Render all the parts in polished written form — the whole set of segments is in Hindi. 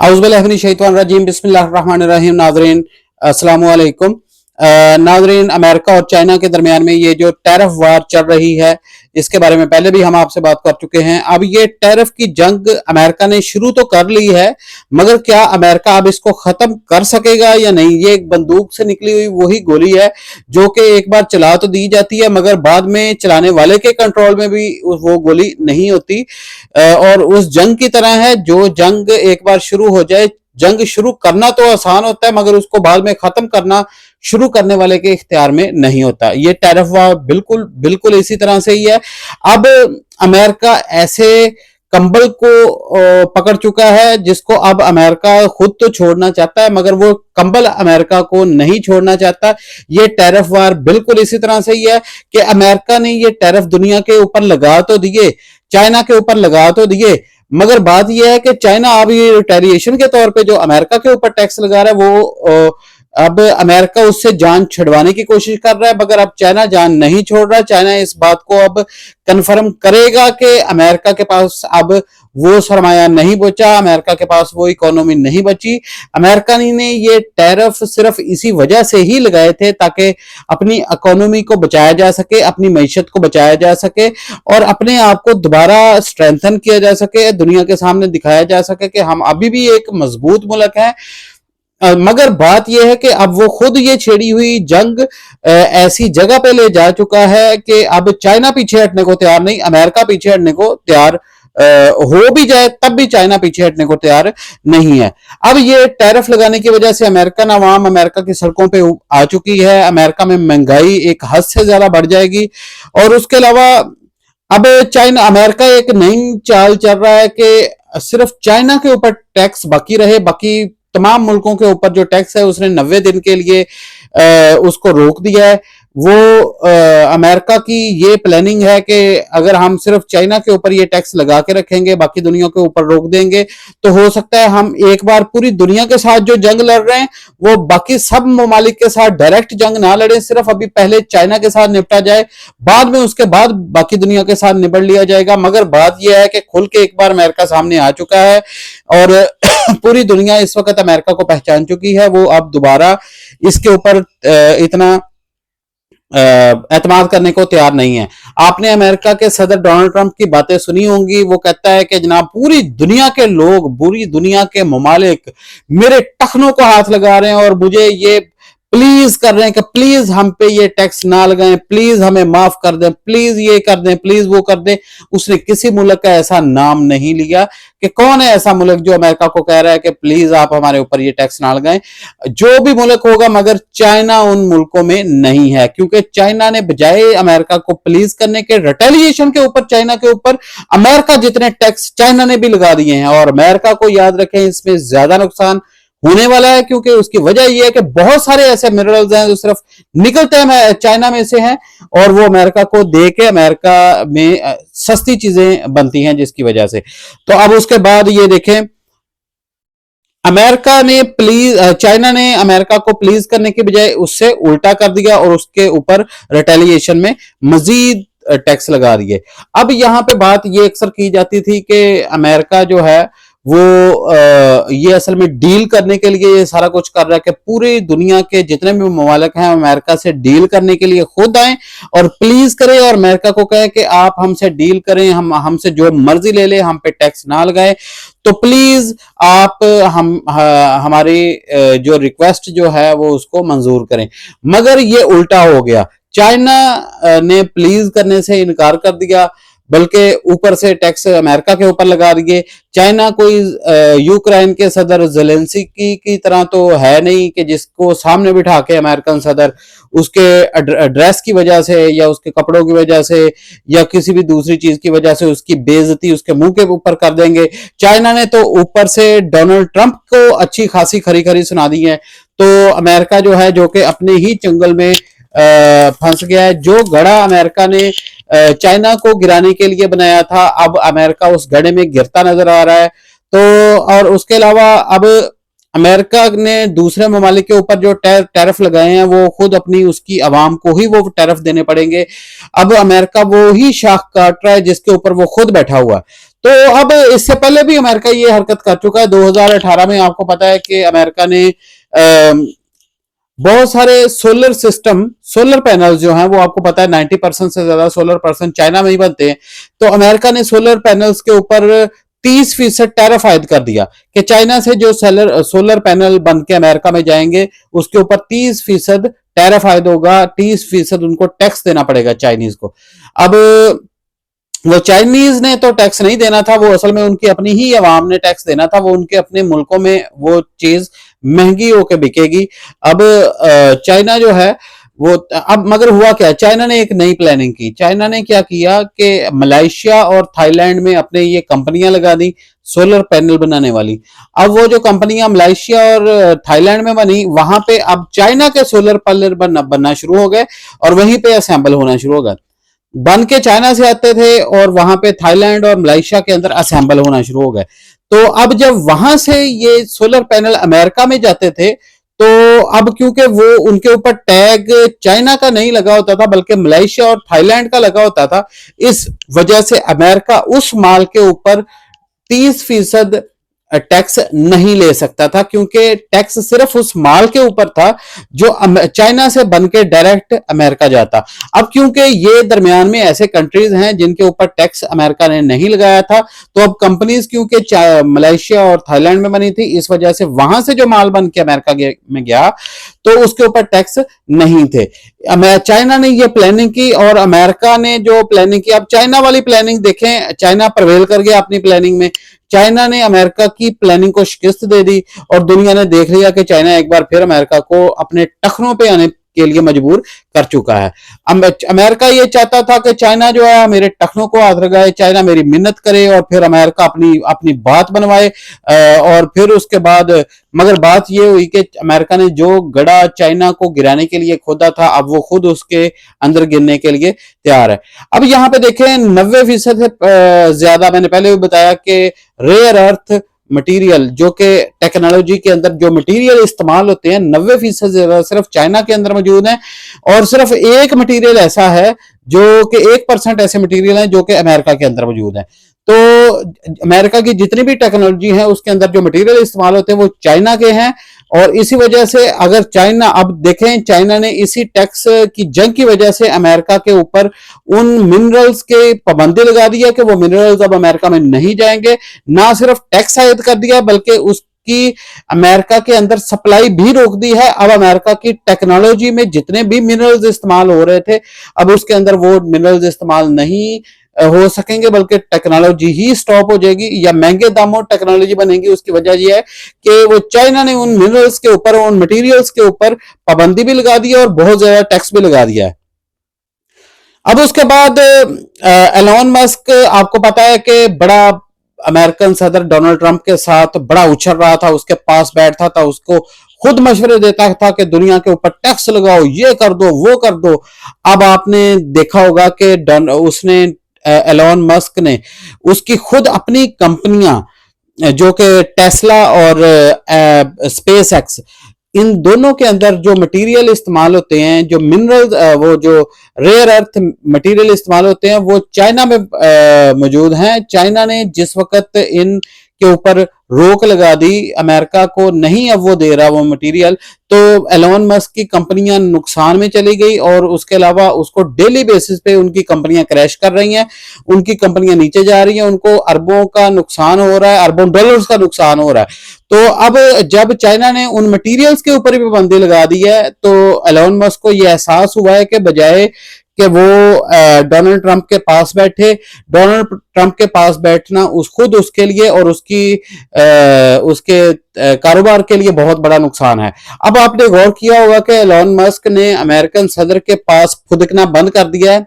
औज़ुबिल्लाहिमिनश्शैतानिर्रजीम बिस्मिल्लाहिर्रहमानिर्रहीम। नाज़रीन अस्सलामु अलैकुम। नाज़रीन, अमेरिका और चाइना के दरमियान में ये जो टैरिफ वार चल रही है, इसके बारे में पहले भी हम आपसे बात कर चुके हैं। अब ये टैरिफ की जंग अमेरिका ने शुरू तो कर ली है, मगर क्या अमेरिका अब इसको खत्म कर सकेगा या नहीं? ये एक बंदूक से निकली हुई वही गोली है जो कि एक बार चला तो दी जाती है, मगर बाद में चलाने वाले के कंट्रोल में भी वो गोली नहीं होती। और उस जंग की तरह है, जो जंग एक बार शुरू हो जाए, जंग शुरू करना तो आसान होता है मगर उसको बाद में खत्म करना शुरू करने वाले के इख्तियार में नहीं होता। ये टैरिफ वार बिल्कुल बिल्कुल इसी तरह से ही है। अब अमेरिका ऐसे कंबल को पकड़ चुका है जिसको अब अमेरिका खुद तो छोड़ना चाहता है, मगर वो कंबल अमेरिका को नहीं छोड़ना चाहता। ये टैरिफ वार बिल्कुल इसी तरह से ही है कि अमेरिका ने ये टैरिफ दुनिया के ऊपर लगा तो दिए, चाइना के ऊपर लगा तो दिए, मगर बात यह है कि चाइना अब ये रिटेलिएशन के तौर पे जो अमेरिका के ऊपर टैक्स लगा रहा है, वो अब अमेरिका उससे जान छुड़वाने की कोशिश कर रहा है, मगर अब चाइना जान नहीं छोड़ रहा। चाइना इस बात को अब कंफर्म करेगा कि अमेरिका के पास अब वो सरमाया नहीं बचा, अमेरिका के पास वो इकोनॉमी नहीं बची। अमेरिका ने ये टैरिफ सिर्फ इसी वजह से ही लगाए थे ताकि अपनी इकोनॉमी को बचाया जा सके, अपनी मईशत को बचाया जा सके और अपने आप को दोबारा स्ट्रेंथन किया जा सके, दुनिया के सामने दिखाया जा सके कि हम अभी भी एक मजबूत मुल्क है। मगर बात यह है कि अब वो खुद ये छेड़ी हुई जंग ऐसी जगह पे ले जा चुका है कि अब चाइना पीछे हटने को तैयार नहीं, अमेरिका पीछे हटने को तैयार हो भी जाए तब भी चाइना पीछे हटने को तैयार नहीं है। अब ये टैरिफ लगाने की वजह से अमेरिकन अवाम अमेरिका की सड़कों पे आ चुकी है। अमेरिका में महंगाई एक हद से ज्यादा बढ़ जाएगी और उसके अलावा अब चाइना अमेरिका एक नई चाल चल रहा है कि सिर्फ चाइना के ऊपर टैक्स बाकी रहे, बाकी तमाम मुल्कों के ऊपर जो टैक्स है उसने 90 दिन के लिए उसको रोक दिया है। वो अमेरिका की ये प्लानिंग है कि अगर हम सिर्फ चाइना के ऊपर ये टैक्स लगा के रखेंगे, बाकी दुनिया के ऊपर रोक देंगे, तो हो सकता है हम एक बार पूरी दुनिया के साथ जो जंग लड़ रहे हैं वो बाकी सब ममालिक के साथ डायरेक्ट जंग ना लड़े, सिर्फ अभी पहले चाइना के साथ निपटा जाए, बाद में उसके बाद बाकी दुनिया के साथ निपट लिया जाएगा। मगर बात यह है कि खुल के एक बार अमेरिका सामने आ चुका है और पूरी दुनिया इस वक्त अमेरिका को पहचान चुकी है। वो अब दोबारा इसके ऊपर इतना एतमाद करने को तैयार नहीं है। आपने अमेरिका के सदर डोनाल्ड ट्रंप की बातें सुनी होंगी। वो कहता है कि जनाब पूरी दुनिया के लोग, पूरी दुनिया के ममालिक मेरे टखनों को हाथ लगा रहे हैं और मुझे ये प्लीज कर रहे हैं कि प्लीज हम पे ये टैक्स ना लगाएं, प्लीज हमें माफ कर दें, प्लीज ये कर दें, प्लीज वो कर दें। उसने किसी मुल्क का ऐसा नाम नहीं लिया कि कौन है ऐसा मुल्क जो अमेरिका को कह रहा है कि प्लीज आप हमारे ऊपर ये टैक्स ना लगाएं। जो भी मुल्क होगा, मगर चाइना उन मुल्कों में नहीं है, क्योंकि चाइना ने बजाय अमेरिका को प्लीज करने के रिटेलिएशन के ऊपर चाइना के ऊपर अमेरिका जितने टैक्स चाइना ने भी लगा दिए हैं। और अमेरिका को याद रखें, इसमें ज्यादा नुकसान होने वाला है, क्योंकि उसकी वजह यह है कि बहुत सारे ऐसे मिनरल्स हैं जो सिर्फ निकलते हैं चाइना में से हैं और वो अमेरिका को दे के अमेरिका में सस्ती चीजें बनती हैं, जिसकी वजह से। तो अब उसके बाद ये देखें, अमेरिका ने चाइना ने अमेरिका को प्लीज करने की बजाय उससे उल्टा कर दिया और उसके ऊपर रिटेलिएशन में मजीद टैक्स लगा दिए। अब यहां पे बात ये अक्सर की जाती थी कि अमेरिका जो है वो ये असल में डील करने के लिए ये सारा कुछ कर रहा है कि पूरी दुनिया के जितने भी ममालिक हैं अमेरिका से डील करने के लिए खुद आए और प्लीज करें और अमेरिका को कहें कि आप हमसे डील करें, हम हमसे जो मर्जी ले ले, हम पे टैक्स ना लगाए, तो प्लीज आप हमारी जो रिक्वेस्ट जो है वो उसको मंजूर करें। मगर ये उल्टा हो गया, चाइना ने प्लीज करने से इनकार कर दिया, बल्कि ऊपर से टैक्स अमेरिका के ऊपर लगा दिए। चाइना कोई यूक्रेन के सदर ज़ेलेंस्की की तरह तो है नहीं कि जिसको सामने बिठा के अमेरिकन सदर उसके ड्रेस की वजह से या उसके कपड़ों की वजह से या किसी भी दूसरी चीज की वजह से उसकी बेइज्जती उसके मुंह के ऊपर कर देंगे। चाइना ने तो ऊपर से डोनाल्ड ट्रंप को अच्छी खासी खरी खरी सुना दी है। तो अमेरिका जो है, जो कि अपने ही जंगल में फंस गया है। जो गड़ा अमेरिका ने चाइना को गिराने के लिए बनाया था, अब अमेरिका उस गड़े में गिरता नजर आ रहा है। तो और उसके अलावा अब अमेरिका ने दूसरे ममालिक के ऊपर जो टैरिफ लगाए हैं वो खुद अपनी उसकी आवाम को ही वो टैरिफ देने पड़ेंगे। अब अमेरिका वो ही शाख काट रहा है जिसके ऊपर वो खुद बैठा हुआ है। तो अब इससे पहले भी अमेरिका ये हरकत कर चुका है। 2018 में आपको पता है कि अमेरिका ने बहुत सारे सोलर सिस्टम, सोलर पैनल जो हैं वो आपको पता है 90% से ज्यादा सोलर पैनल चाइना में ही बनते हैं। तो अमेरिका ने सोलर पैनल्स के ऊपर 30% टैरिफ आयद कर दिया कि चाइना से जो सोलर पैनल बन के अमेरिका में जाएंगे उसके ऊपर 30% टैरिफ आयद होगा, 30% उनको टैक्स देना पड़ेगा चाइनीज को। अब वो चाइनीज ने तो टैक्स नहीं देना था, वो असल में उनकी अपनी ही अवाम ने टैक्स देना था। वो उनके अपने मुल्कों में वो चीज महंगी होकर बिकेगी। अब चाइना जो है वो, अब मगर हुआ क्या, चाइना ने एक नई प्लानिंग की। चाइना ने क्या किया कि मलेशिया और थाईलैंड में अपने ये कंपनियां लगा दी सोलर पैनल बनाने वाली। अब वो जो कंपनियां मलेशिया और थाईलैंड में बनी, वहां पे अब चाइना के सोलर पैनल बनना शुरू हो गए और वहीं पे असेंबल होना शुरू हो गए। बन के चाइना से आते थे और वहां पे थाईलैंड और मलेशिया के अंदर असेंबल होना शुरू हो गए। तो अब जब वहां से ये सोलर पैनल अमेरिका में जाते थे, तो अब क्योंकि वो उनके ऊपर टैग चाइना का नहीं लगा होता था बल्कि मलेशिया और थाईलैंड का लगा होता था, इस वजह से अमेरिका उस माल के ऊपर 30% टैक्स नहीं ले सकता था, क्योंकि टैक्स सिर्फ उस माल के ऊपर था जो चाइना से बनके डायरेक्ट अमेरिका जाता। अब क्योंकि ये दरमियान में ऐसे कंट्रीज हैं जिनके ऊपर टैक्स अमेरिका ने नहीं लगाया था, तो अब कंपनीज क्योंकि मलेशिया और थाईलैंड में बनी थी, इस वजह से वहां से जो माल बन के अमेरिका में गया तो उसके ऊपर टैक्स नहीं थे। चाइना ने ये प्लानिंग की और अमेरिका ने जो प्लानिंग की, अब चाइना वाली प्लानिंग देखें, चाइना प्रवेल कर गया अपनी प्लानिंग में। चाइना ने अमेरिका की प्लानिंग को शिकस्त दे दी और दुनिया ने देख लिया कि चाइना एक बार फिर अमेरिका को अपने टखनों पे आने के लिए मजबूर कर चुका है। अमेरिका ये चाहता था कि चाइना जो है मेरे टखनों को हाथ लगाए, चाइना मेरी मिन्नत करे और फिर अमेरिका अपनी अपनी बात बनवाए। और फिर उसके बाद मगर बात ये हुई कि अमेरिका ने जो गड़ा चाइना को गिराने के लिए खोदा था, अब वो खुद उसके अंदर गिरने के लिए तैयार है। अब यहाँ पे देखें 90% से ज्यादा, मैंने पहले भी बताया कि रेयर अर्थ मटेरियल जो कि टेक्नोलॉजी के अंदर जो मटेरियल इस्तेमाल होते हैं 90% ज्यादा सिर्फ चाइना के अंदर मौजूद है। और सिर्फ एक मटेरियल ऐसा है जो कि 1% ऐसे मटेरियल हैं जो कि अमेरिका के अंदर मौजूद है। तो अमेरिका की जितनी भी टेक्नोलॉजी है उसके अंदर जो मटेरियल इस्तेमाल होते हैं वो चाइना के हैं। और इसी वजह से अगर चाइना, अब देखें चाइना ने इसी टैक्स की जंग की वजह से अमेरिका के ऊपर उन मिनरल्स के पाबंदी लगा दी है कि वो मिनरल्स अब अमेरिका में नहीं जाएंगे। ना सिर्फ टैक्स आयद कर दिया बल्कि उसकी अमेरिका के अंदर सप्लाई भी रोक दी है। अब अमेरिका की टेक्नोलॉजी में जितने भी मिनरल्स इस्तेमाल हो रहे थे अब उसके अंदर वो मिनरल्स इस्तेमाल नहीं हो सकेंगे बल्कि टेक्नोलॉजी ही स्टॉप हो जाएगी या महंगे दामों टेक्नोलॉजी बनेगी। उसकी वजह यह है कि वो चाइना ने उन मिनरल्स के ऊपर, उन मटेरियल्स के ऊपर पाबंदी भी लगा दी है और बहुत ज्यादा टैक्स भी लगा दिया है। अब उसके बाद एलोन मस्क, आपको पता है कि बड़ा अमेरिकन सदर डोनाल्ड ट्रंप के साथ बड़ा उछल रहा था, उसके पास बैठता था, उसको खुद मशवरे देता था कि दुनिया के ऊपर टैक्स लगाओ, ये कर दो, वो कर दो। अब आपने देखा होगा कि उसने एलोन मस्क ने उसकी खुद अपनी कंपनियां जो कि टेस्ला और स्पेस एक्स, इन दोनों के अंदर जो मटेरियल इस्तेमाल होते हैं, जो मिनरल्स, वो जो रेयर अर्थ मटेरियल इस्तेमाल होते हैं वो चाइना में मौजूद हैं। चाइना ने जिस वक्त इन के ऊपर रोक लगा दी, अमेरिका को नहीं अब वो दे रहा वो मटेरियल, तो एलोन मस्क की कंपनियां नुकसान में चली गई और उसके अलावा उसको डेली बेसिस पे उनकी कंपनियां क्रैश कर रही हैं, उनकी कंपनियां नीचे जा रही हैं, उनको अरबों का नुकसान हो रहा है, अरबों डॉलर्स का नुकसान हो रहा है। तो अब जब चाइना ने उन मटेरियल्स के ऊपर भी पाबंदी लगा दी है तो एलोन मस्क को यह एहसास हुआ है कि बजाय कि वो डोनाल्ड ट्रंप के पास बैठे, डोनाल्ड ट्रंप के पास बैठना खुद उसके लिए और उसके कारोबार के लिए बहुत बड़ा नुकसान है। अब आपने गौर किया होगा कि एलोन मस्क ने अमेरिकन सदर के पास फुदकना बंद कर दिया है।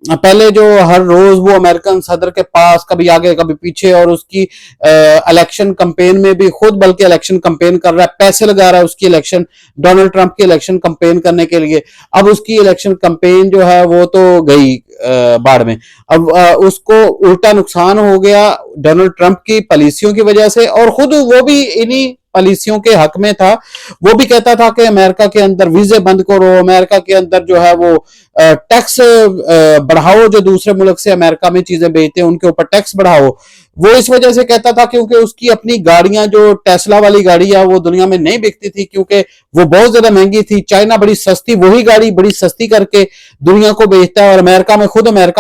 पहले जो हर रोज वो अमेरिकन सदर के पास कभी आगे कभी पीछे, और उसकी इलेक्शन कैंपेन में भी खुद बल्कि इलेक्शन कैंपेन कर रहा है, पैसे लगा रहा है उसकी इलेक्शन, डोनाल्ड ट्रंप की इलेक्शन कैंपेन करने के लिए। अब उसकी इलेक्शन कैंपेन जो है वो तो गई बाढ़ में। अब उसको उल्टा नुकसान हो गया डोनाल्ड ट्रंप की पॉलिसियों की वजह से, और खुद वो भी इन्हीं पॉलिसियों के हक में था। वो भी कहता था कि अमेरिका के अंदर वीजे बंद करो, अमेरिका के अंदर जो है वो टैक्स बढ़ाओ, जो दूसरे मुल्क से अमेरिका में चीजें बेचते हैं उनके ऊपर टैक्स बढ़ाओ। वो इस वजह से कहता था क्योंकि उसकी अपनी गाड़ियां, जो टेस्ला वाली गाड़ी है, वो दुनिया में नहीं बिकती थी क्योंकि वो बहुत ज्यादा महंगी थी। चाइना बड़ी सस्ती, वही गाड़ी बड़ी सस्ती करके दुनिया को बेचता है और अमेरिका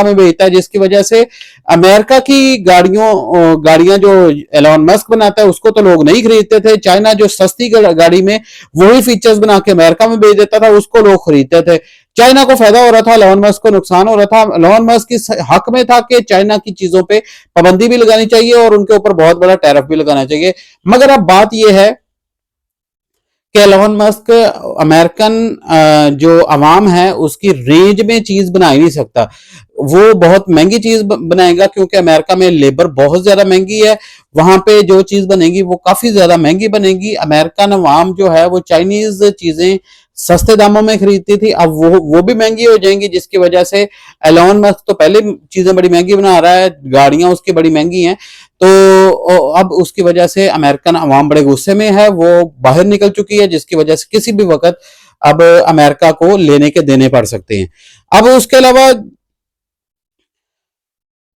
में बेचता है, जिसकी वजह से अमेरिका की गाड़ियां जो एलॉन मस्क बनाता है उसको तो लोग नहीं खरीदते थे। चाइना जो सस्ती गाड़ी में वही फीचर्स बना के अमेरिका में बेच देता था, उसको लोग खरीदते थे। चाइना को फायदा हो रहा था, एलॉन मस्क को नुकसान हो रहा था। एलॉन मस्क इस हक में था कि चाइना की चीजों पे पाबंदी भी लगानी चाहिए और उनके ऊपर बहुत बड़ा टैरिफ भी लगाना चाहिए। मगर अब बात यह है कि एलोन मस्क अमेरिकन जो अवाम है उसकी रेंज में चीज बना ही नहीं सकता। वो बहुत महंगी चीज बनाएगा क्योंकि अमेरिका में लेबर बहुत ज्यादा महंगी है। वहां पे जो चीज बनेगी वो काफी ज्यादा महंगी बनेगी। अमेरिकन अवाम जो है वो चाइनीज चीजें सस्ते दामों में खरीदती थी, अब वो भी महंगी हो जाएंगी, जिसकी वजह से एलोन मस्क तो पहले चीजें बड़ी महंगी बना रहा है, गाड़ियां उसकी बड़ी महंगी हैं। तो अब उसकी वजह से अमेरिकन अवाम बड़े गुस्से में है, वो बाहर निकल चुकी है, जिसकी वजह से किसी भी वक्त अब अमेरिका को लेने के देने पड़ सकते हैं। अब उसके अलावा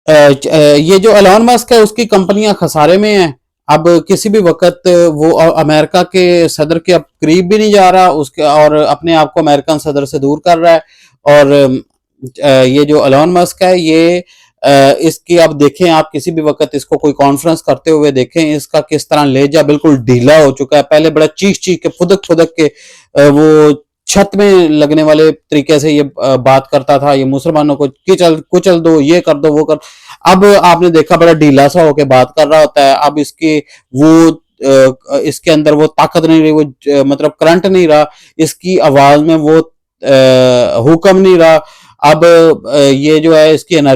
ये जो एलोन मस्क है उसकी कंपनियां खसारे में हैं। अब किसी भी वक्त वो अमेरिका के सदर के अब करीब भी नहीं जा रहा उसके, और अपने आप को अमेरिकन सदर से दूर कर रहा है। और ये जो एलोन मस्क है ये इसकी अब देखें, आप किसी भी वक्त इसको कोई कॉन्फ्रेंस करते हुए देखें, इसका किस तरह लेजा बिल्कुल ढीला हो चुका है। पहले बड़ा चीख चीख के फुदक फुदक के वो छत में लगने वाले तरीके से ये बात करता था, ये मुसलमानों को किचल कुचल दो, ये कर दो, वो कर। अब आपने देखा बड़ा ढीला सा होके बात कर रहा होता है। अब इसके अंदर वो ताकत नहीं रही, वो मतलब करंट नहीं रहा, इसकी आवाज में वो हुक्म नहीं रहा। अब ये जो है इसकी एनर्जी